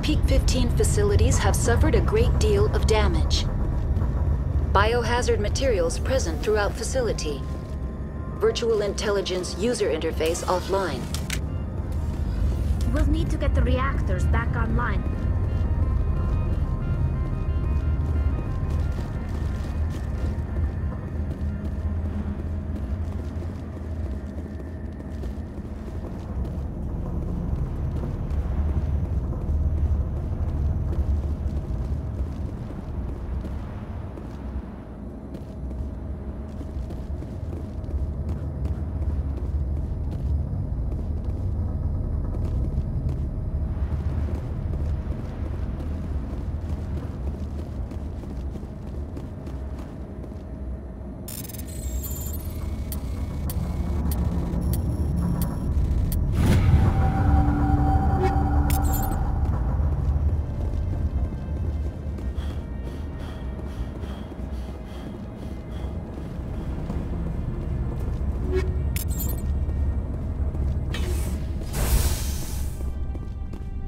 Peak 15 facilities have suffered a great deal of damage. Biohazard materials present throughout facility. Virtual intelligence user interface offline. We'll need to get the reactors back online.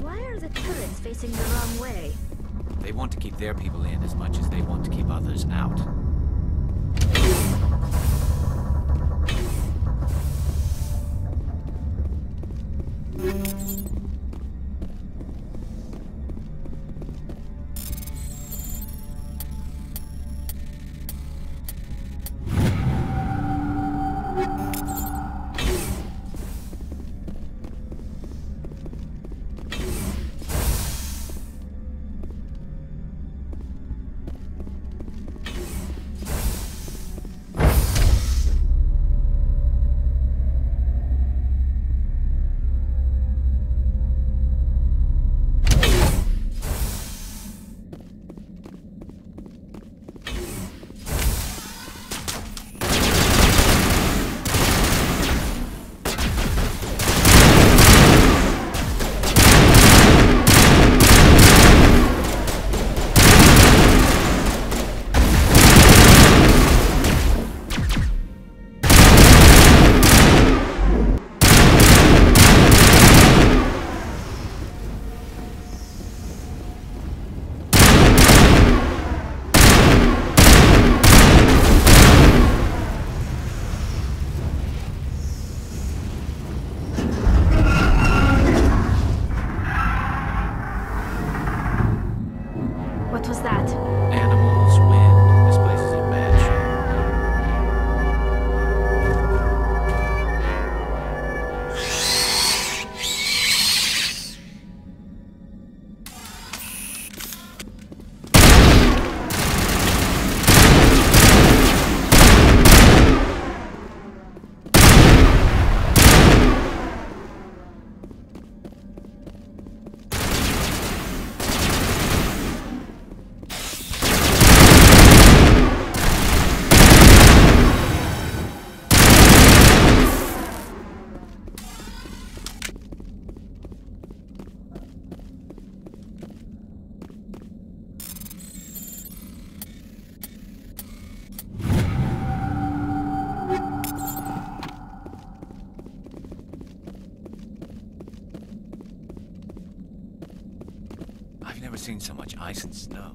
Why are the turrets facing the wrong way? They want to keep their people in as much as they want to keep others out. What was that? Animals, wind, this place is in bad shape. I've never seen so much ice and snow.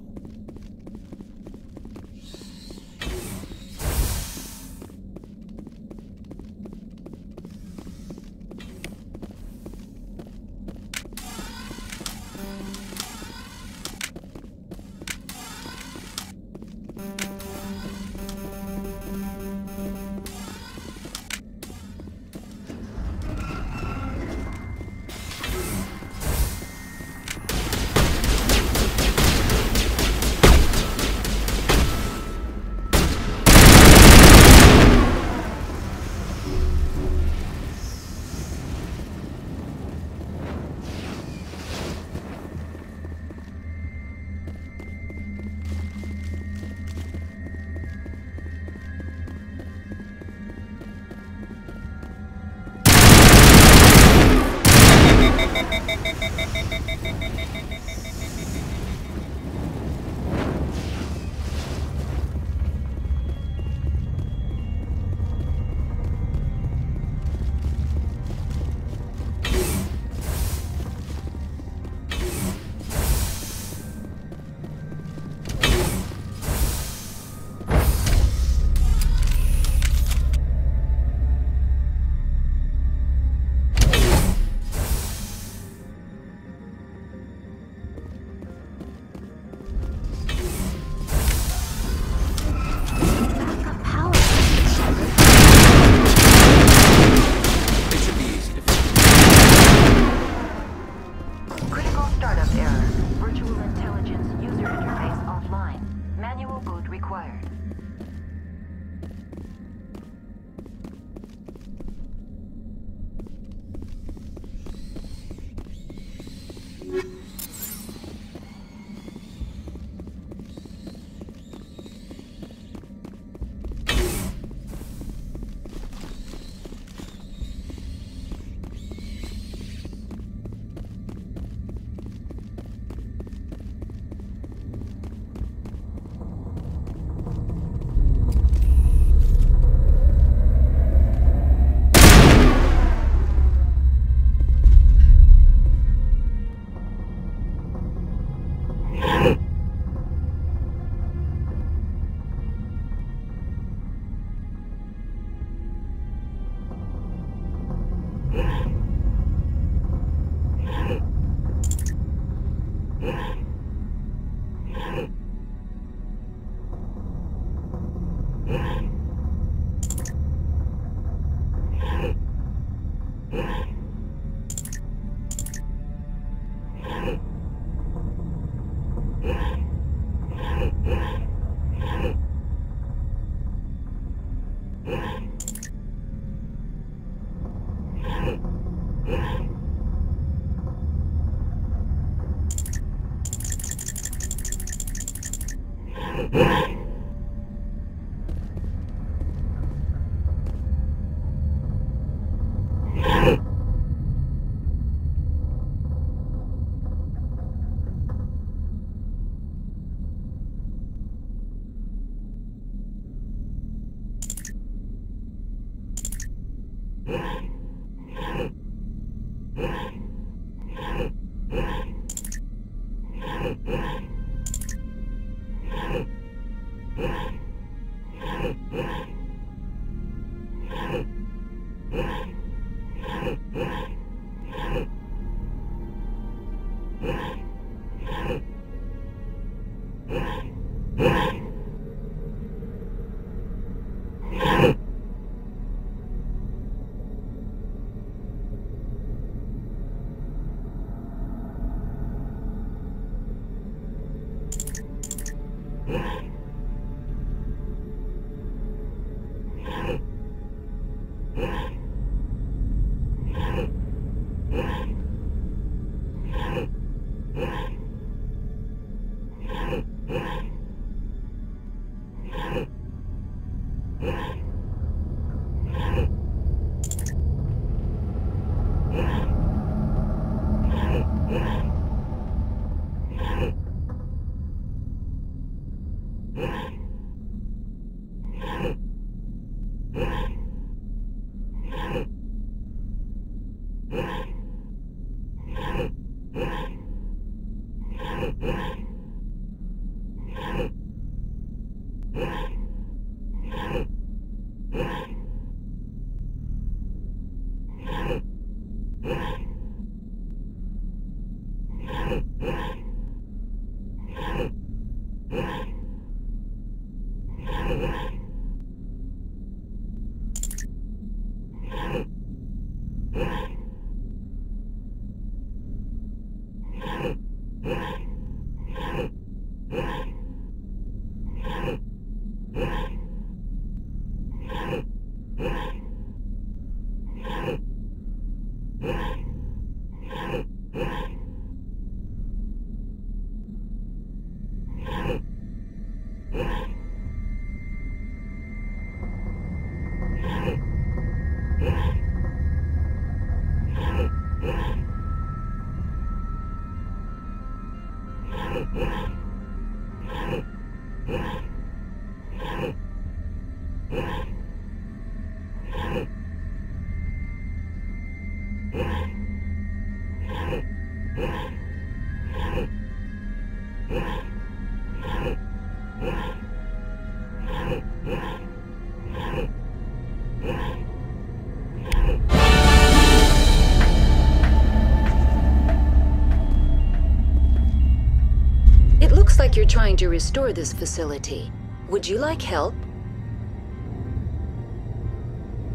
Like you're trying to restore this facility. Would you like help?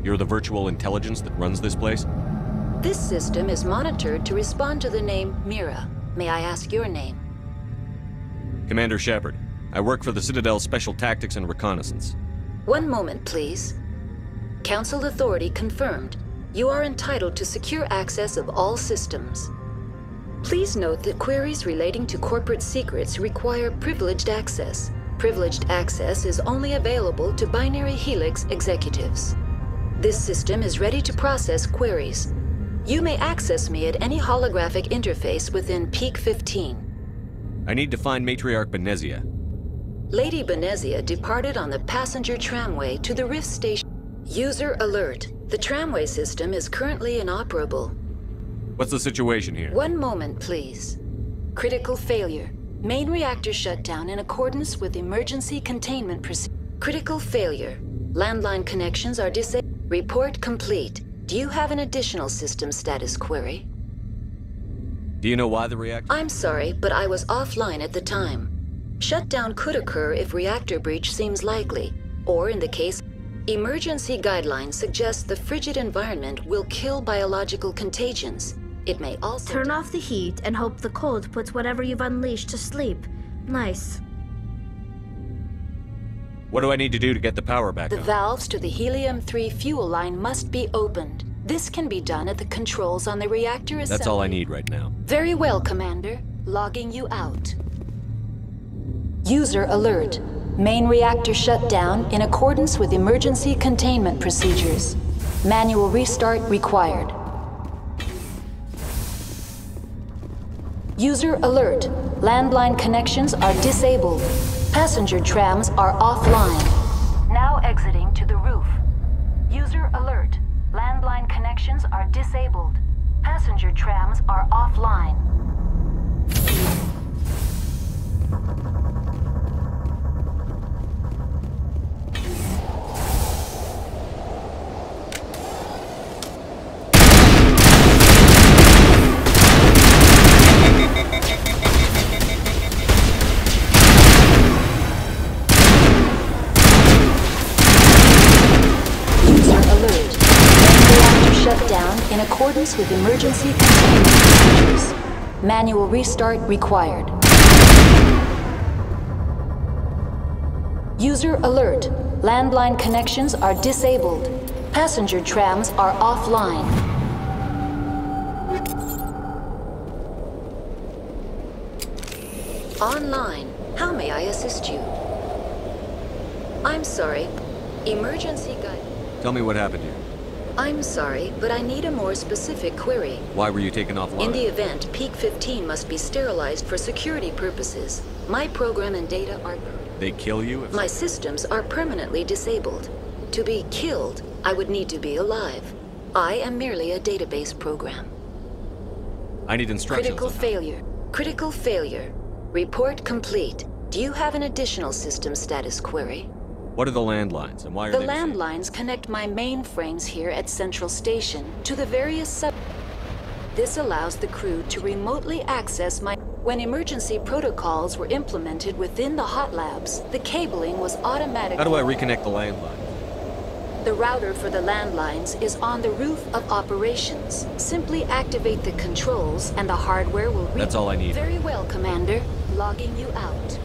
You're the virtual intelligence that runs this place? This system is monitored to respond to the name Mira. May I ask your name? Commander Shepard. I work for the Citadel Special Tactics and Reconnaissance. One moment, please. Council authority confirmed. You are entitled to secure access of all systems. Please note that queries relating to corporate secrets require privileged access. Privileged access is only available to Binary Helix executives. This system is ready to process queries. You may access me at any holographic interface within Peak 15. I need to find Matriarch Benezia. Lady Benezia departed on the passenger tramway to the Rift Station. User alert. The tramway system is currently inoperable. What's the situation here? One moment, please. Critical failure. Main reactor shut down in accordance with emergency containment procedures. Critical failure. Landline connections are disabled. Report complete. Do you have an additional system status query? Do you know why the reactor... I'm sorry, but I was offline at the time. Shutdown could occur if reactor breach seems likely, or in the case... Emergency guidelines suggest the frigid environment will kill biological contagions. It may also... Turn off the heat and hope the cold puts whatever you've unleashed to sleep. Nice. What do I need to do to get the power back The on? valves to the Helium-3 fuel line must be opened. This can be done at the controls on the reactor assembly. That's all I need right now. Very well, Commander. Logging you out. User alert. Main reactor shut down in accordance with emergency containment procedures. Manual restart required. User alert. Landline connections are disabled. Passenger trams are offline. Now exiting to the roof. User alert. Landline connections are disabled. Passenger trams are offline. In accordance with emergency containment procedures. Manual restart required. User alert. Landline connections are disabled. Passenger trams are offline. Online. How may I assist you? I'm sorry. Emergency guide. Tell me what happened here. I'm sorry, but I need a more specific query. Why were you taken offline? In the event, Peak 15 must be sterilized for security purposes. My program and data are... They kill you if... My systems are permanently disabled. To be killed, I would need to be alive. I am merely a database program. I need instructions. Critical failure. Critical failure. Report complete. Do you have an additional system status query? What are the landlines, and why are the they... landlines connect my mainframes here at Central Station to the various sub... This allows the crew to remotely access my... When emergency protocols were implemented within the hot labs, the cabling was automatic... How do I reconnect the landline? The router for the landlines is on the roof of operations. Simply activate the controls and the hardware will... That's all I need. Very well, Commander. Logging you out.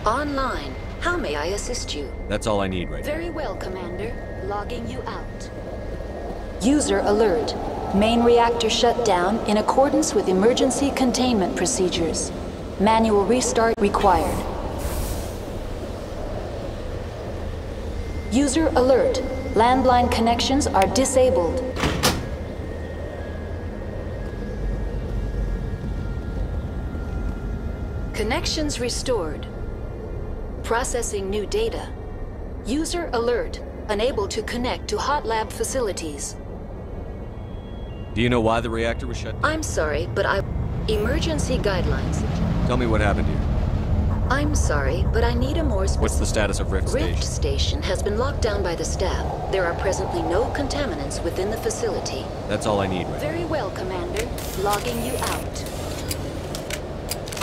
Online. How may I assist you? That's all I need right now. Very well, Commander. Logging you out. User alert. Main reactor shut down in accordance with emergency containment procedures. Manual restart required. User alert. Landline connections are disabled. Connections restored. Processing new data. User alert. Unable to connect to hot lab facilities. Do you know why the reactor was shut down? I'm sorry, but Emergency guidelines. Tell me what happened here. I'm sorry, but I need a more specific... What's the status of Rift Station? Rift Station has been locked down by the staff. There are presently no contaminants within the facility. That's all I need right now. Very well, Commander. Logging you out.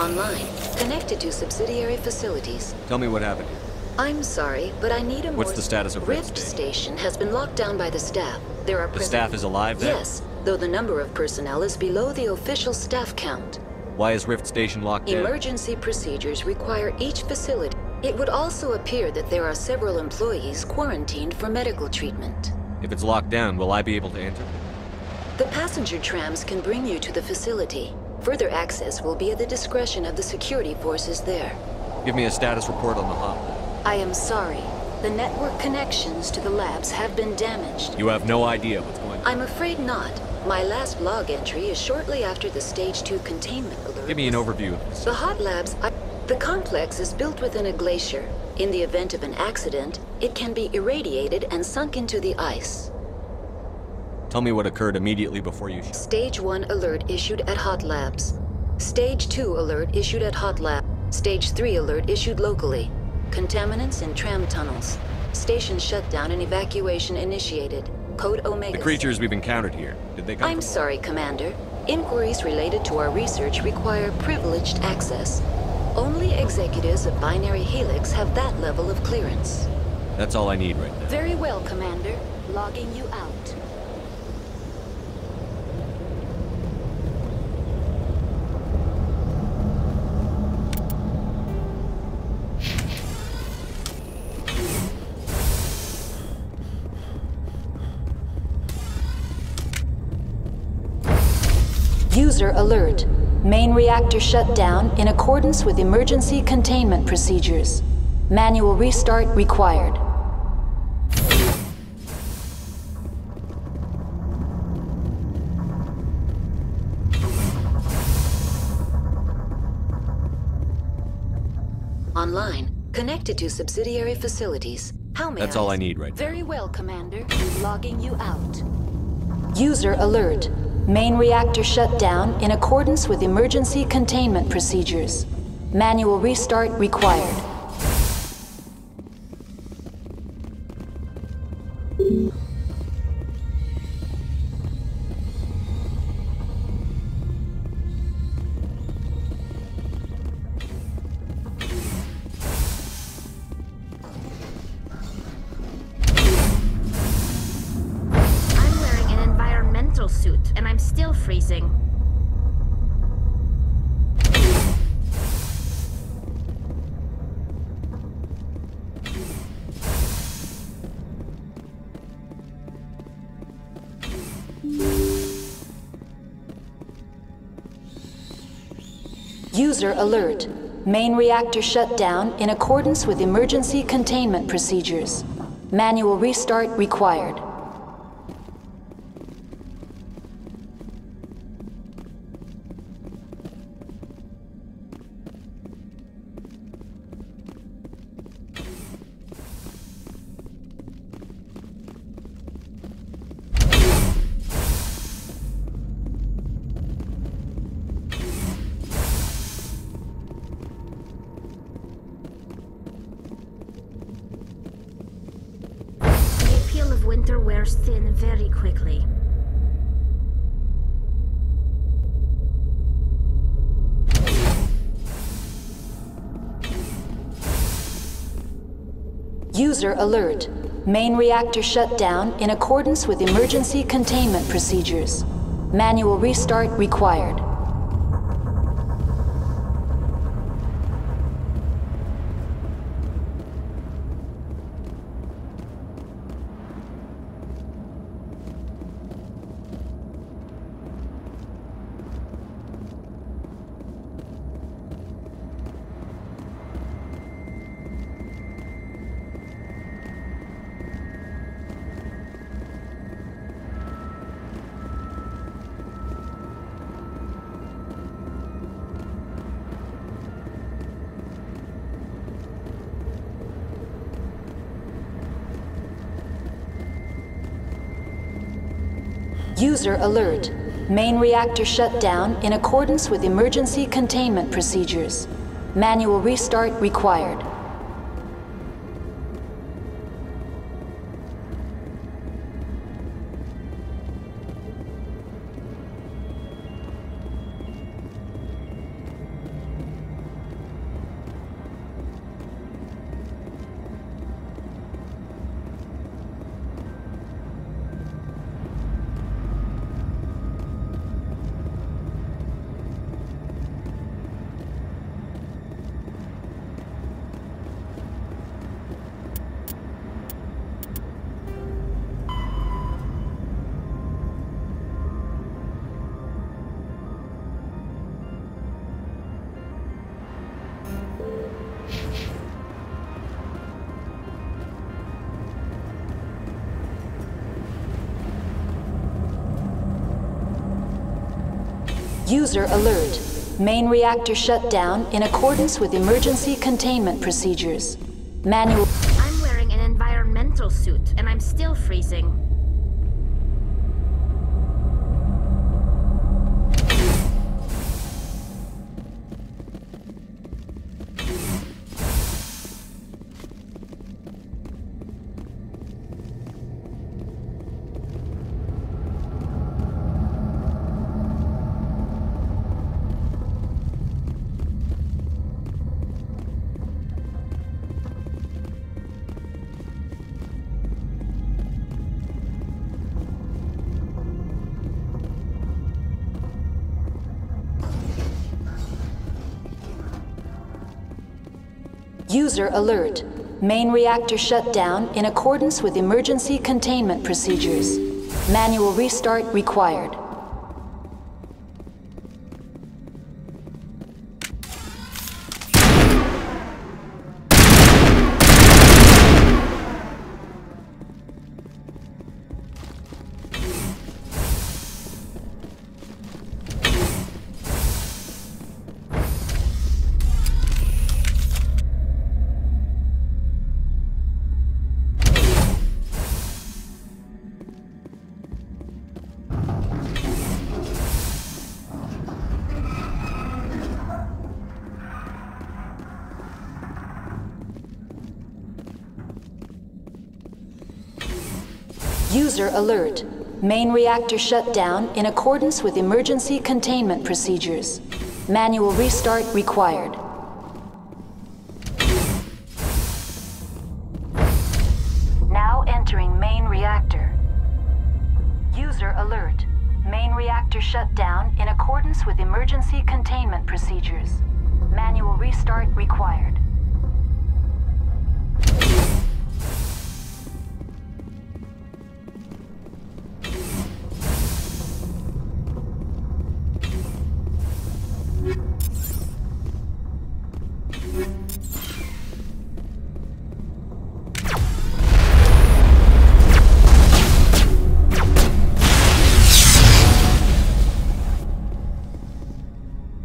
Online. Connected to subsidiary facilities. Tell me what happened here. I'm sorry, but I need a more... What's the status of Rift Station has been locked down by the staff. There are The staff is alive then? Yes, though the number of personnel is below the official staff count. Why is Rift Station locked down? Emergency procedures require each facility. It would also appear that there are several employees quarantined for medical treatment. If it's locked down, will I be able to enter? The passenger trams can bring you to the facility. Further access will be at the discretion of the security forces there. Give me a status report on the hotline. I am sorry. The network connections to the labs have been damaged. You have no idea what's going on. I'm afraid not. My last log entry is shortly after the Stage 2 containment alert. Give me an overview of this. The hot labs... The complex is built within a glacier. In the event of an accident, it can be irradiated and sunk into the ice. Tell me what occurred immediately before you... Stage 1 alert issued at hot labs. Stage 2 alert issued at hot lab. Stage 3 alert issued locally. Contaminants in tram tunnels. Station shutdown and evacuation initiated. Code Omega. The creatures we've encountered here, did they come I'm from... sorry, Commander. Inquiries related to our research require privileged access. Only executives of Binary Helix have that level of clearance. That's all I need right now. Very well, Commander. Logging you out. User alert. Main reactor shut down in accordance with emergency containment procedures. Manual restart required. Online. Connected to subsidiary facilities. How may That's I all I need right now. Very well, Commander. Logging you out. User alert. Main reactor shut down in accordance with emergency containment procedures. Manual restart required. I'm wearing an environmental suit, and I'm still freezing. User alert. Main reactor shut down in accordance with emergency containment procedures. Manual restart required. The appeal of winter wears thin very quickly. User alert. Main reactor shut down in accordance with emergency containment procedures. Manual restart required. User alert. Main reactor shut down in accordance with emergency containment procedures. Manual restart required. User alert. Main reactor shut down in accordance with emergency containment procedures. Manual... I'm wearing an environmental suit, and I'm still freezing. User alert. Main reactor shut down in accordance with emergency containment procedures. Manual restart required. User alert. Main reactor shut down in accordance with emergency containment procedures. Manual restart required. Now entering main reactor. User alert. Main reactor shut down in accordance with emergency containment procedures. Manual restart required.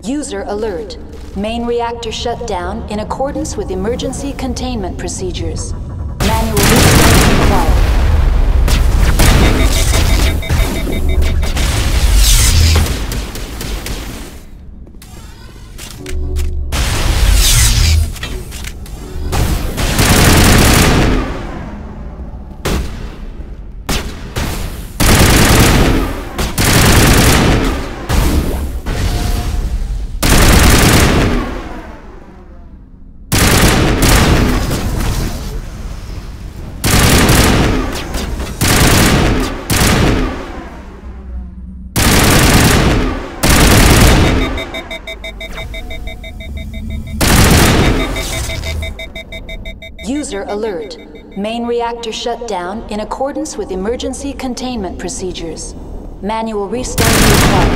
User alert. Main reactor shut down in accordance with emergency containment procedures. Manual restart required. User alert. Main reactor shut down in accordance with emergency containment procedures. Manual restart required.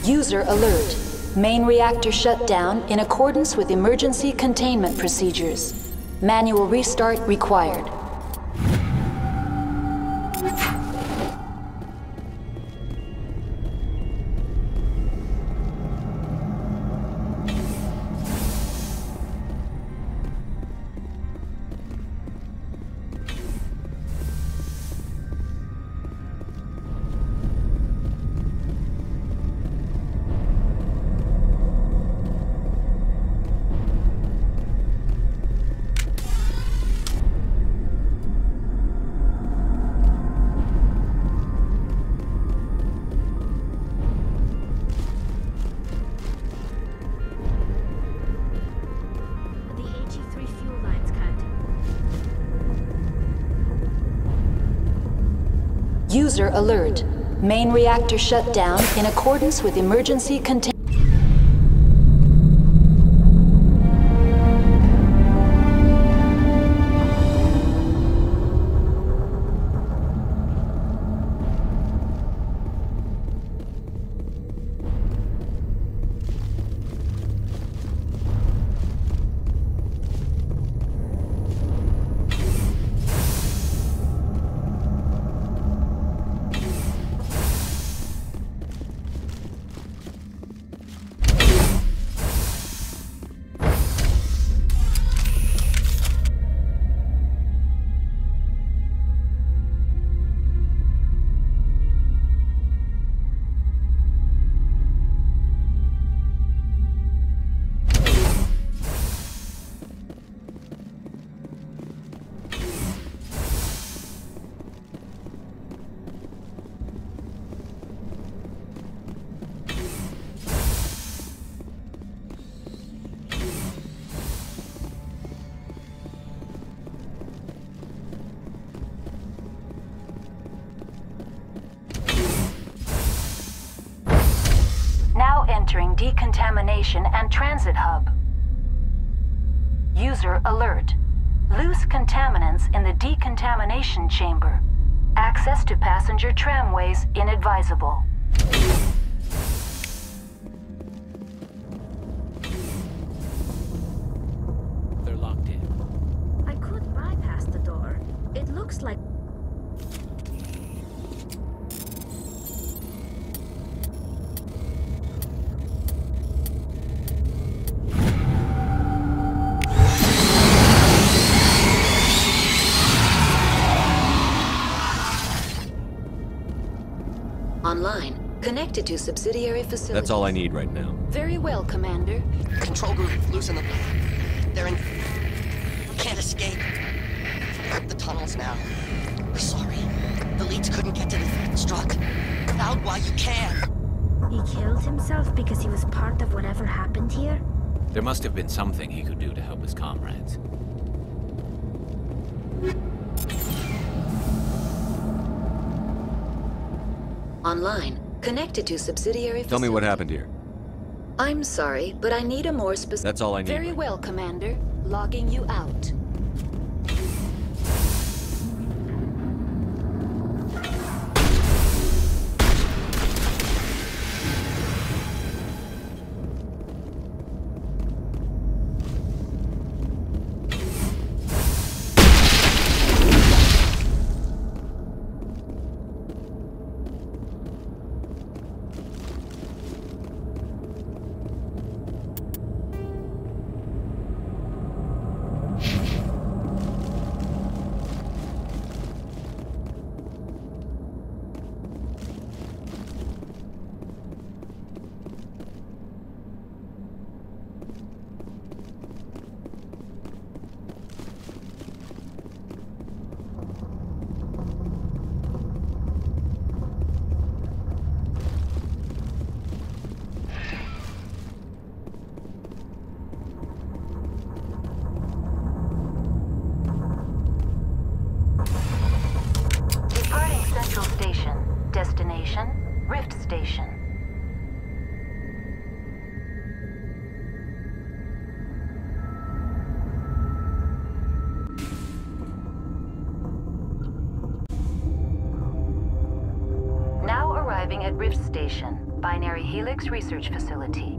User alert. Main reactor shut down in accordance with emergency containment procedures. Manual restart required. User alert. Main reactor shut down in accordance with emergency containment. decontamination and transit hub. User alert. Loose contaminants in the decontamination chamber. Access to passenger tramways inadvisable. They're locked in. I could bypass the door. It looks like... Online. Connected to subsidiary facilities. That's all I need right now. Very well, Commander. Control group, loosen them. They're in... Can't escape. The tunnels now. We're sorry. The leads couldn't get to the struck. Out while you can. He killed himself because he was part of whatever happened here? There must have been something he could do to help his comrades. Online. Connected to subsidiary Tell me what facility. happened here. I'm sorry, but I need a more specific... That's all I need. Very well, Commander. Logging you out. Central Station. Destination, Rift Station. Now arriving at Rift Station, Binary Helix Research Facility.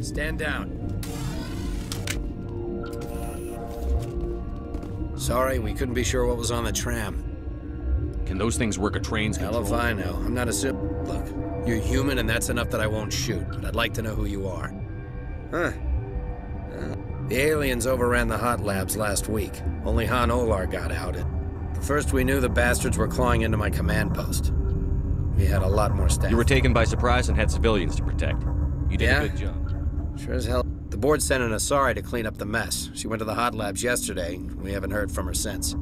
Stand down. Sorry, we couldn't be sure what was on the tram. Can those things work a train's Hell control? if I know. I'm not a sip. Look, you're human and that's enough that I won't shoot, but I'd like to know who you are. Huh. The aliens overran the hot labs last week. Only Han Olar got out. The first we knew, the bastards were clawing into my command post. We had a lot more staff. You were taken by surprise and had civilians to protect. You did Yeah? a good job. Sure as hell. The board sent an Asari to clean up the mess. She went to the hot labs yesterday. We haven't heard from her since.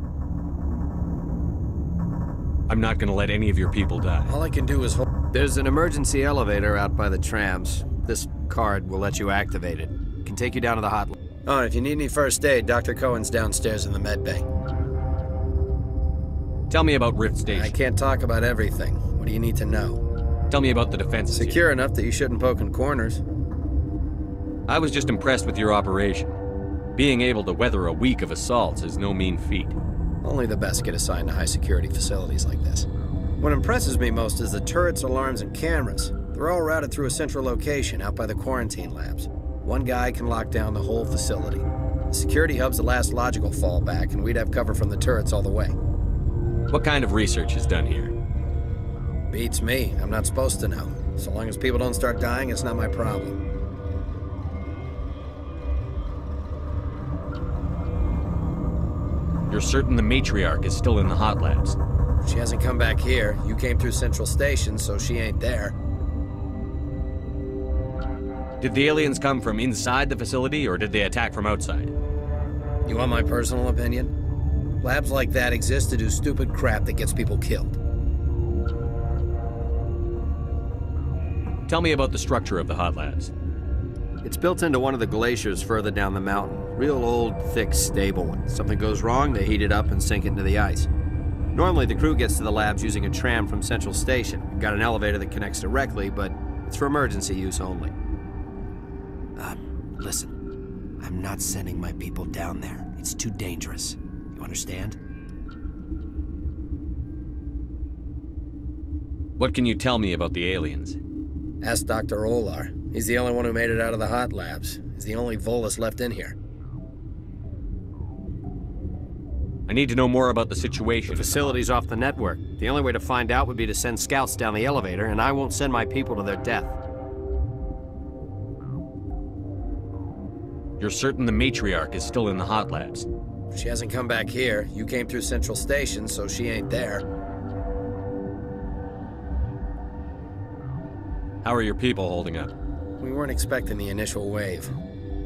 I'm not gonna let any of your people die. All I can do is hold... There's an emergency elevator out by the trams. This card will let you activate it. Can take you down to the hot... Oh, and if you need any first aid, Dr. Cohen's downstairs in the med bay. Tell me about Rift Station. I can't talk about everything. What do you need to know? Tell me about the defenses here. Secure enough that you shouldn't poke in corners. I was just impressed with your operation. Being able to weather a week of assaults is no mean feat. Only the best get assigned to high-security facilities like this. What impresses me most is the turrets, alarms, and cameras. They're all routed through a central location out by the quarantine labs. One guy can lock down the whole facility. The security hub's the last logical fallback, and we'd have cover from the turrets all the way. What kind of research is done here? Beats me. I'm not supposed to know. So long as people don't start dying, it's not my problem. You're certain the matriarch is still in the hot labs? She hasn't come back here. You came through Central Station, so she ain't there. Did the aliens come from inside the facility, or did they attack from outside? You want my personal opinion? Labs like that exist to do stupid crap that gets people killed. Tell me about the structure of the hot labs. It's built into one of the glaciers further down the mountain. Real old, thick, stable one. Something goes wrong, they heat it up and sink it into the ice. Normally, the crew gets to the labs using a tram from Central Station. We've got an elevator that connects directly, but it's for emergency use only. Listen. I'm not sending my people down there. It's too dangerous. You understand? What can you tell me about the aliens? Ask Dr. Olar. He's the only one who made it out of the hot labs. He's the only Volus left in here. I need to know more about the situation. The facility's off the network. The only way to find out would be to send scouts down the elevator, and I won't send my people to their death. You're certain the matriarch is still in the hot labs? She hasn't come back here. You came through Central Station, so she ain't there. How are your people holding up? We weren't expecting the initial wave.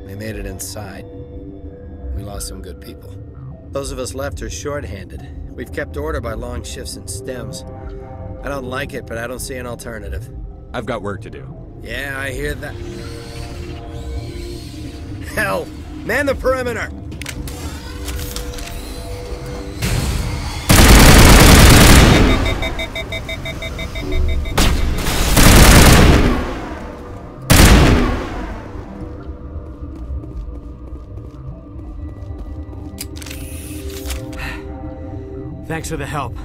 They made it inside. We lost some good people. Those of us left are short-handed. We've kept order by long shifts and stems. I don't like it, but I don't see an alternative. I've got work to do. Yeah, I hear that. Hell! Man the perimeter! Thanks for the help.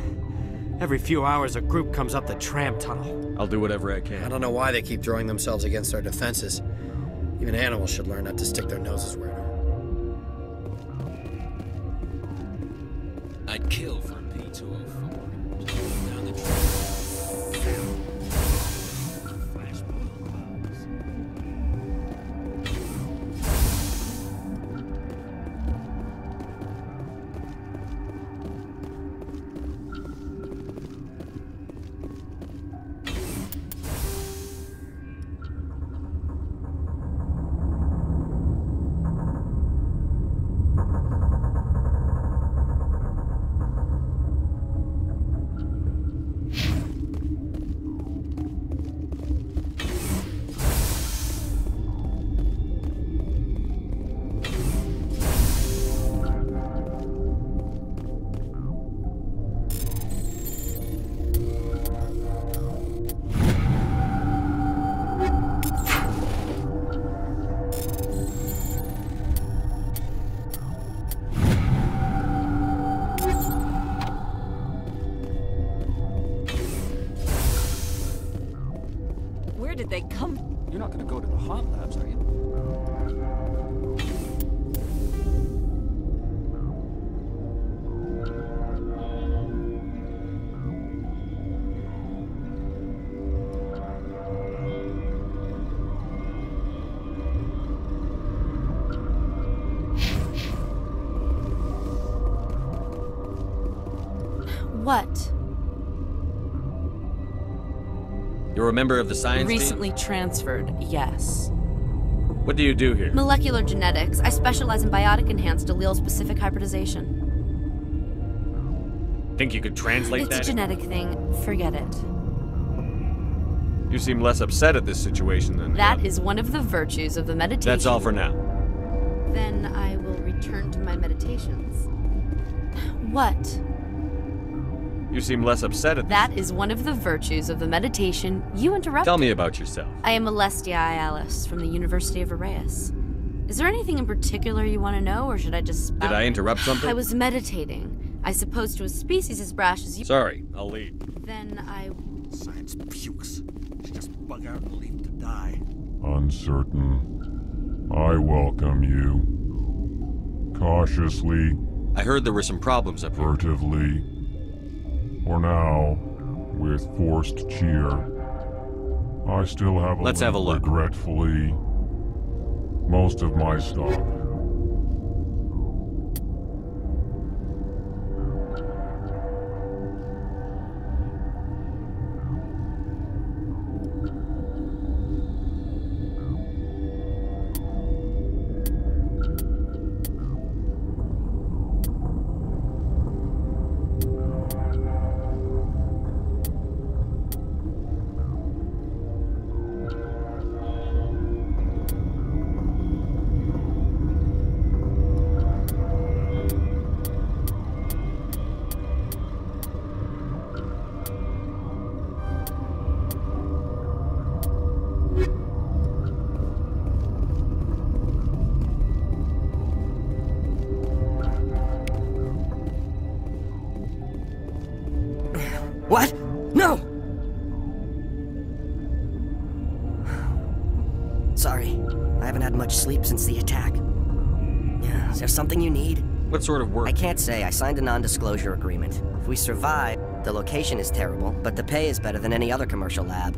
Every few hours, a group comes up the tram tunnel. I'll do whatever I I can. don't know why they keep throwing themselves against our defenses. Even animals should learn not to stick their noses where it hurts. I'd kill for a P-204. Down the Where did they come? You're not gonna go to the hot labs, are you? What? You're a member of the science Recently transferred, yes. team? What do you do here? Molecular genetics. I specialize in biotic-enhanced allele-specific hybridization. Think you could translate It's that? a genetic thing. Forget it. You seem less upset at this situation than That is one of the virtues of the meditation. That's all for now. Then I will return to my meditations. What? You seem less upset at That is one of the virtues of the meditation you interrupted. Tell me about yourself. I am Alestia Alice from the University of Arrayas. Is there anything in particular you want to know, or should I just... Did I interrupt something? I was meditating. I suppose to a species as brash as you... Sorry, I'll leave. Then I... Science pukes. She just bug out and leave to die. Uncertain. I welcome you. Cautiously. I heard there were some problems up here. Furtively. For now, with forced cheer. I still have Let's have a look. Regretfully, most of my stuff. What? No! Sorry, I haven't had much sleep since the attack. Is there something you need? What sort of work? I can't say. I signed a non-disclosure agreement. If we survive, the location is terrible, but the pay is better than any other commercial lab.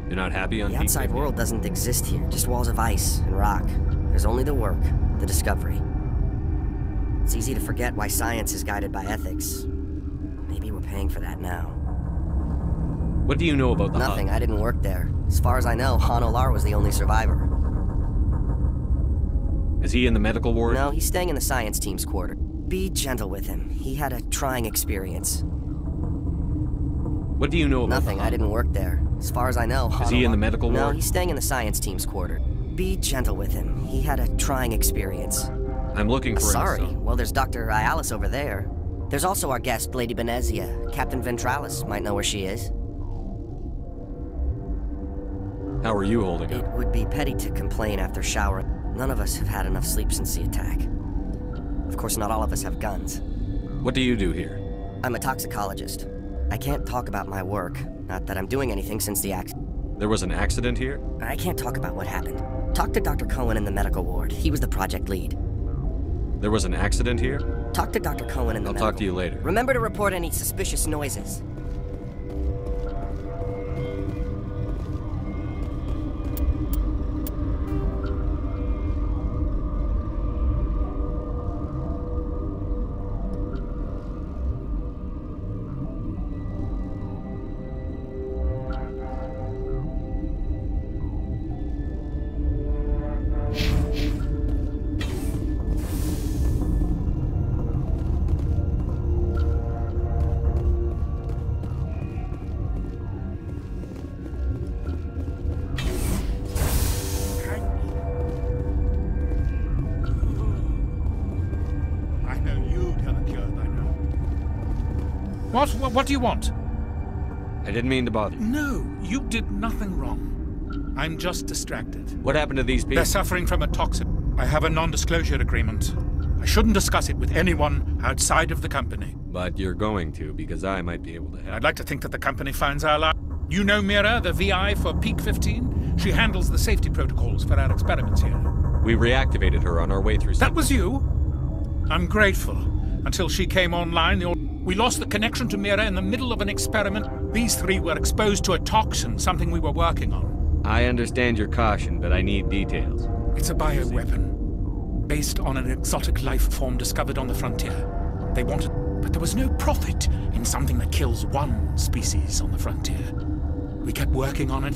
You're not happy on The outside world doesn't exist here, just walls of ice and rock. There's only the work, the discovery. It's easy to forget why science is guided by ethics. Maybe we're paying for that now. What do you know about the Nothing. I didn't work there. As far as I know, Han Olar was the only survivor. Is he in the medical ward? No, he's staying in the science team's quarter. Be gentle with him. He had a trying experience. What do you know about Nothing. I didn't work there. As far as I know, Han Is he in Olar... the medical ward? No, he's staying in the science team's quarter. Be gentle with him. He had a trying experience. I'm looking for Sorry. him. Well, there's Dr. Ayalis over there. There's also our guest, Lady Benezia. Captain Ventralis might know where she is. How are you holding up? It would be petty to complain after showering. None of us have had enough sleep since the attack. Of course, not all of us have guns. What do you do here? I'm a toxicologist. I can't talk about my work. Not that I'm doing anything since the accident. There was an accident here? I can't talk about what happened. Talk to Dr. Cohen in the medical ward. He was the project lead. There was an accident here? Talk to Dr. Cohen in the medical I'll talk to you later. Remember to report any suspicious noises. What do you want? I didn't mean to bother you. No, you did nothing wrong. I'm just distracted. What happened to these people? They're suffering from a toxin. I have a non-disclosure agreement. I shouldn't discuss it with anyone outside of the company. But you're going to, because I might be able to help. I'd like to think that the company finds our lie. You know Mira, the VI for Peak 15? She handles the safety protocols for our experiments here. We reactivated her on our way through... That was you? I'm grateful. Until she came online, we lost the connection to Mira in the middle of an experiment. These three were exposed to a toxin, something we were working on. I understand your caution, but I need details. It's a bioweapon, based on an exotic life form discovered on the frontier. They wanted, but there was no profit in something that kills one species on the frontier. We kept working on it.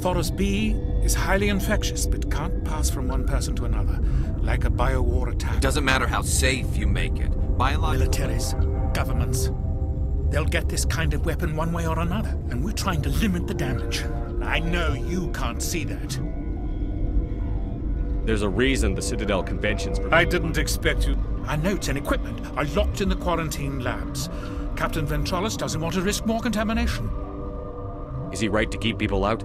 Thoros B is highly infectious, but can't pass from one person to another, like a biowar attack. It doesn't matter how safe you make it. Biological... Militaries, governments. They'll get this kind of weapon one way or another, and we're trying to limit the damage. I know you can't see that. There's a reason the Citadel Convention's... I didn't expect you. Our notes and equipment are locked in the quarantine labs. Captain Ventralis doesn't want to risk more contamination. Is he right to keep people out?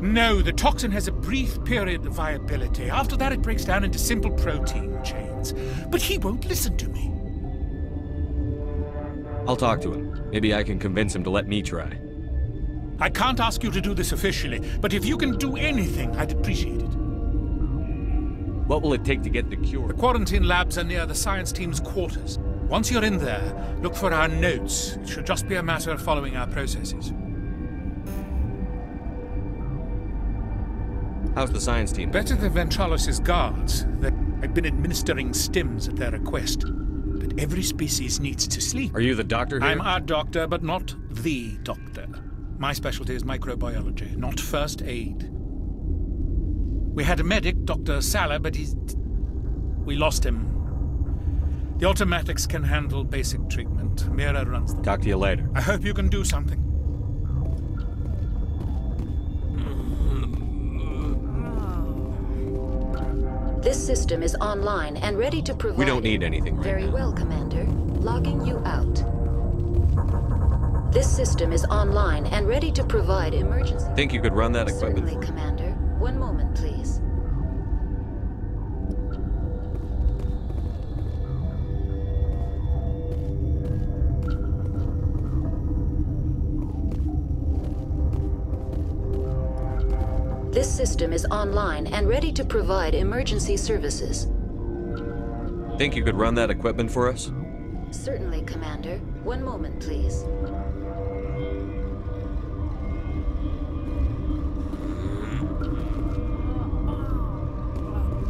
No, the toxin has a brief period of viability. After that, it breaks down into simple protein chains. But he won't listen to me. I'll talk to him. Maybe I can convince him to let me try. I can't ask you to do this officially, but if you can do anything, I'd appreciate it. What will it take to get the cure? The quarantine labs are near the science team's quarters. Once you're in there, look for our notes. It should just be a matter of following our processes. How's the science team? Better than Ventralos' guards. They've been administering stims at their request. But every species needs to sleep. Are you the doctor here? I'm our doctor, but not the doctor. My specialty is microbiology, not first aid. We had a medic, Dr. Salah, but we lost him. The automatics can handle basic treatment. Mira runs them. Talk to you later. I hope you can do something. This system is online and ready to provide... We don't need anything right Very now. well, Commander. Logging you out. This system is online and ready to provide emergency... Think you could run that equipment? Certainly, Commander. One moment, please. This system is online and ready to provide emergency services. Think you could run that equipment for us? Certainly, Commander. One moment, please.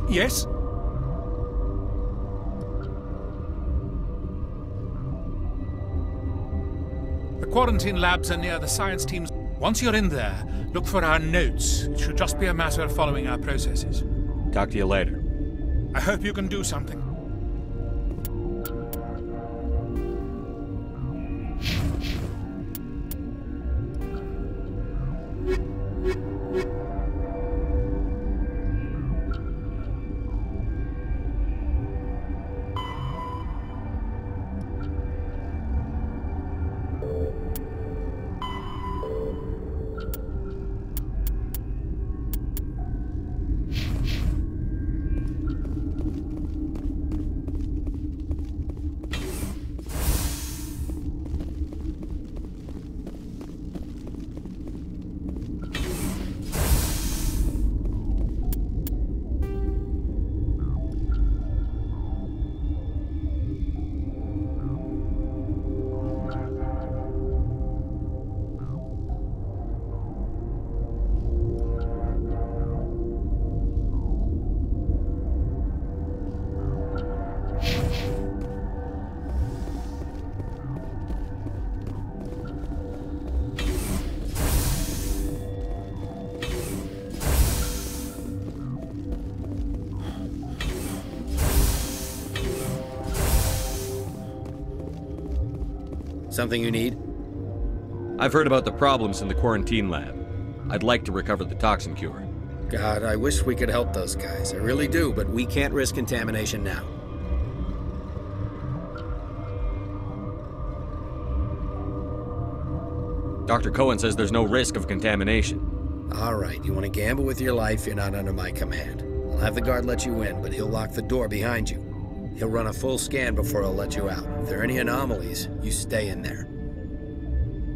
Yes? The quarantine labs are near the science team's... Once you're in there, look for our notes. It should just be a matter of following our processes. Talk to you later. I hope you can do something. Something you need? I've heard about the problems in the quarantine lab. I'd like to recover the toxin cure. God, I wish we could help those guys. I really do, but we can't risk contamination now. Dr. Cohen says there's no risk of contamination. All right, you want to gamble with your life, you're not under my command. I'll have the guard let you in, but he'll lock the door behind you. He'll run a full scan before he'll let you out. If there are any anomalies, you stay in there.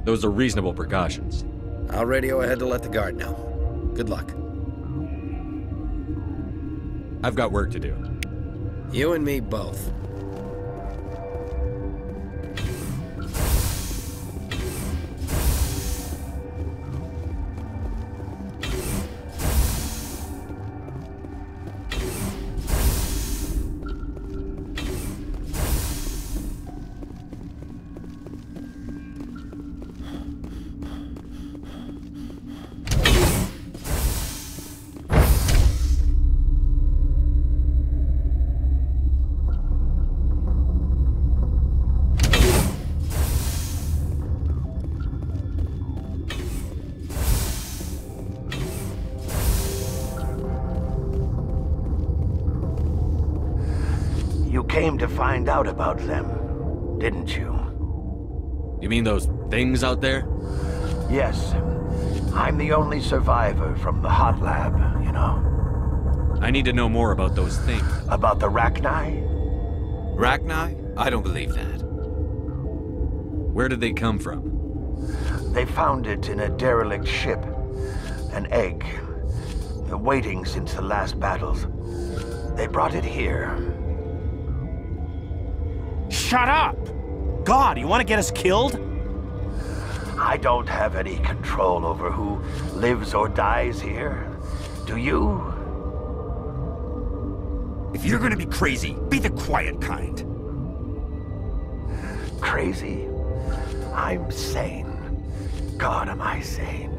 Those are reasonable precautions. I'll radio ahead to let the guard know. Good luck. I've got work to do. You and me both. You came to find out about them, didn't you? You mean those things out there? Yes. I'm the only survivor from the hot lab, you know. I need to know more about those things. About the Rachni? Rachni? I don't believe that. Where did they come from? They found it in a derelict ship. An egg. Waiting since the last battles. They brought it here. Shut up! God, you want to get us killed? I don't have any control over who lives or dies here. Do you? If you're gonna be crazy, be the quiet kind. Crazy? I'm sane. God, am I sane.